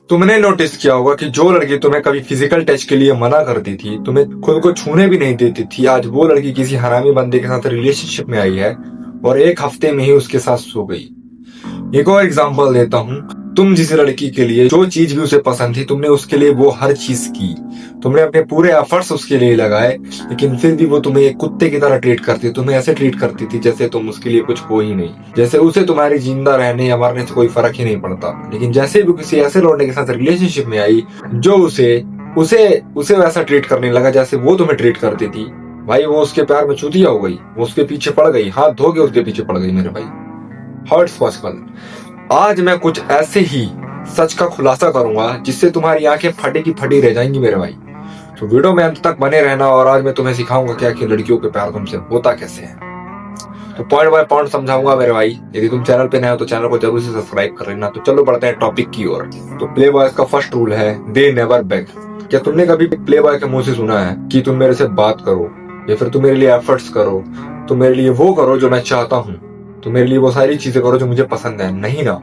तुमने नोटिस किया होगा कि जो लड़की तुम्हें कभी फिजिकल टच के लिए मना करती थी, तुम्हें खुद को छूने भी नहीं देती थी, आज वो लड़की किसी हरामी बंदे के साथ रिलेशनशिप में आई है और एक हफ्ते में ही उसके साथ सो गई। एक और एग्जांपल देता हूँ। तुम जिस लड़की के लिए जो चीज भी उसे पसंद थी, तुमने उसके लिए वो हर चीज की, तुमने अपने पूरे एफर्ट्स उसके लिए लगाए, लेकिन फिर भी वो तुम्हें एक कुत्ते की तरह ट्रीट करती, तुम्हें ऐसे ट्रीट करती थी जैसे तुम उसके लिए कुछ हो ही नहीं, जैसे उसे तुम्हारी जिंदा रहने या मरने से कोई फर्क ही नहीं पड़ता। लेकिन जैसे भी किसी ऐसे लौंडे के साथ रिलेशनशिप में आई जो उसे उसे उसे वैसा ट्रीट करने लगा जैसे वो तुम्हें ट्रीट करती थी, भाई वो उसके प्यार में चूतिया हो गई, वो उसके पीछे पड़ गई, हाथ धो के उसके पीछे पड़ गई मेरे भाई। How it's possible? आज मैं कुछ ऐसे ही सच का खुलासा करूंगा जिससे तुम्हारी आंखें फटी की फटी रह जाएंगी मेरे भाई। तो वीडियो में अंत तक बने रहना और आज मैं तुम्हें सिखाऊंगा क्या कि लड़कियों के प्यार तुमसे होता कैसे है। तो पॉइंट बाय पॉइंट समझाऊंगा मेरे भाई। यदि तुम चैनल पे नए हो तो चैनल को जरूर से सब्सक्राइब कर लेना। तो चलो बढ़ते हैं टॉपिक की ओर। तो प्ले बॉयज का फर्स्ट रूल है दे नेवर बेग। क्या तुमने कभी प्ले बॉय के मुंह से सुना है कि तुम मेरे से बात करो या फिर तुम मेरे लिए एफर्ट्स करो, तुम मेरे लिए वो करो जो मैं चाहता हूँ, तो मेरे लिए वो सारी चीजें करो जो मुझे पसंद है? नहीं ना,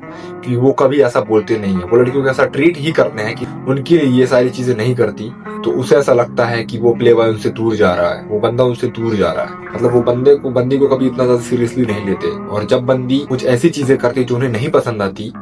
कि वो कभी ऐसा बोलते नहीं है। वो लड़कियों को ऐसा ट्रीट ही करते हैं कि उनके लिए ये सारी चीजें नहीं करती तो उसे ऐसा लगता है कि वो प्ले बॉय उनसे दूर जा रहा है, वो बंदा उनसे दूर जा रहा है। मतलब वो बंदी को कभी इतना ज्यादा सीरियसली नहीं लेते। और जब बंदी कुछ ऐसी चीजें करती जो उन्हें नहीं पसंद आती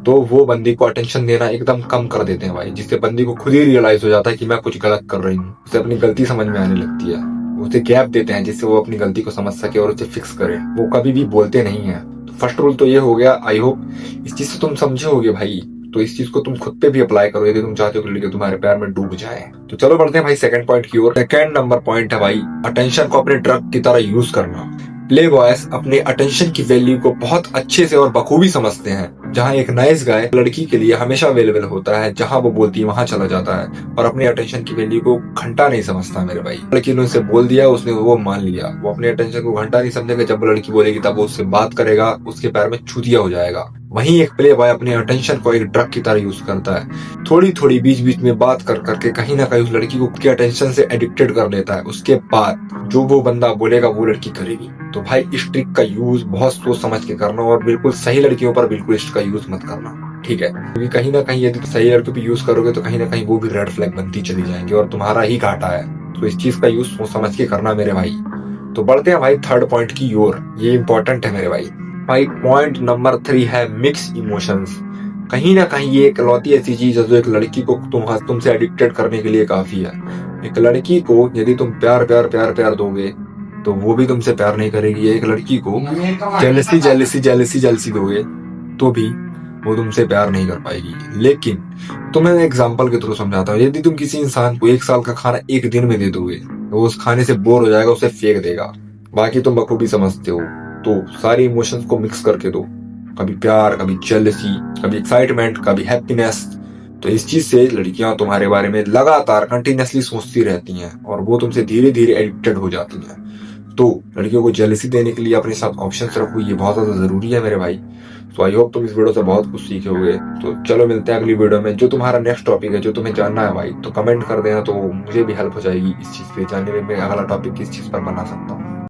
तो वो बंदी को अटेंशन देना एकदम कम कर देते हैं भाई, जिससे बंदी को खुद ही रियलाइज हो जाता है कि मैं कुछ गलत कर रही हूँ। उसे अपनी गलती समझ में आने लगती है। उसे गैप देते हैं जिससे वो अपनी गलती को समझ सके और उसे फिक्स करे। वो कभी भी बोलते नहीं है। तो फर्स्ट रूल तो ये हो गया। आई होप इस चीज से तुम समझे होगे भाई। तो इस चीज को तुम खुद पे भी अप्लाई करो यदि तुम चाहते हो कि लड़की तुम्हारे प्यार में डूब जाए। तो चलो बढ़ते हैं भाई सेकंड पॉइंट की ओर। सेकंड नंबर पॉइंट है भाई अटेंशन को अपने ड्रग की तरह यूज करना। प्ले बॉयज अपने अटेंशन की वैल्यू को बहुत अच्छे से और बखूबी समझते हैं। जहां एक नाइस गाय लड़की के लिए हमेशा अवेलेबल होता है, जहां वो बोलती है वहां चला जाता है और अपने अटेंशन की वैल्यू को घंटा नहीं समझता मेरे भाई। लड़की ने उसे बोल दिया, उसने वो मान लिया। वो अपने अटेंशन को घंटा नहीं समझेगा। जब वो लड़की बोलेगी तब वो उससे बात करेगा, उसके पैर में चूतिया हो जाएगा। वहीं एक प्ले बॉय अपने अटेंशन को एक ड्रग की तरह यूज करता है। थोड़ी थोड़ी बीच बीच में बात कर करके कहीं ना कहीं उस लड़की को उसके अटेंशन से एडिक्टेड कर देता है। उसके बाद जो वो बंदा बोलेगा वो लड़की करेगी। तो भाई इस ट्रिक का यूज बहुत सोच समझ के करना और बिल्कुल सही लड़कियों पर बिल्कुल इसका यूज मत करना, ठीक है? क्योंकि कहीं ना कहीं यदि सही लड़कियों पे यूज करोगे तो कहीं ना कहीं वो भी रेड फ्लैग बनती चली जाएंगी और तुम्हारा ही घाटा है। तो इस चीज का यूज सोच समझ के करना मेरे भाई। तो बढ़ते हैं भाई थर्ड पॉइंट की ओर। ये इंपॉर्टेंट है मेरे भाई। भाई पॉइंट नंबर 3 है मिक्स इमोशंस। कहीं ना कहीं ये इकलौती ऐसी चीज है जो एक लड़की को तुमसे एडिक्टेड करने के लिए काफी है। एक लड़की को यदि तुम प्यार प्यार प्यार प्यार दोगे तो वो भी तुमसे प्यार नहीं करेगी। एक लड़की को जेलसी जेलसी जेलसी जेलसी दोगे तो भी वो तुमसे प्यार नहीं कर पाएगी। लेकिन तुम्हें एग्जांपल के थ्रू समझाता हूँ। यदि तुम किसी इंसान को 1 साल का खाना एक दिन में दे दोगे तो वो उस खाने से बोर हो जाएगा, उसे फेंक देगा। बाकी तुम बखूबी समझते हो। तो सारी इमोशंस को मिक्स करके दो, कभी प्यार, कभी जेलसी, कभी एक्साइटमेंट, कभी हैप्पीनेस। तो इस चीज से लड़कियां तुम्हारे बारे में लगातार कंटिन्यूअसली सोचती रहती हैं और वो तुमसे धीरे धीरे एडिक्टेड हो जाती हैं। तो लड़कियों को जेलसी देने के लिए अपने साथ ऑप्शंस रखो, ये बहुत ज्यादा जरूरी है मेरे भाई। तो आई होप तुम इस वीडियो से बहुत कुछ सीखे होगे। तो चलो मिलते हैं अगली वीडियो में। जो तुम्हारा नेक्स्ट टॉपिक है, जो तुम्हें जानना है भाई, तो कमेंट कर देना, तो मुझे भी हेल्प हो जाएगी इस चीज पे जानने में मैं अगला टॉपिक किस चीज पर बना सकता हूँ।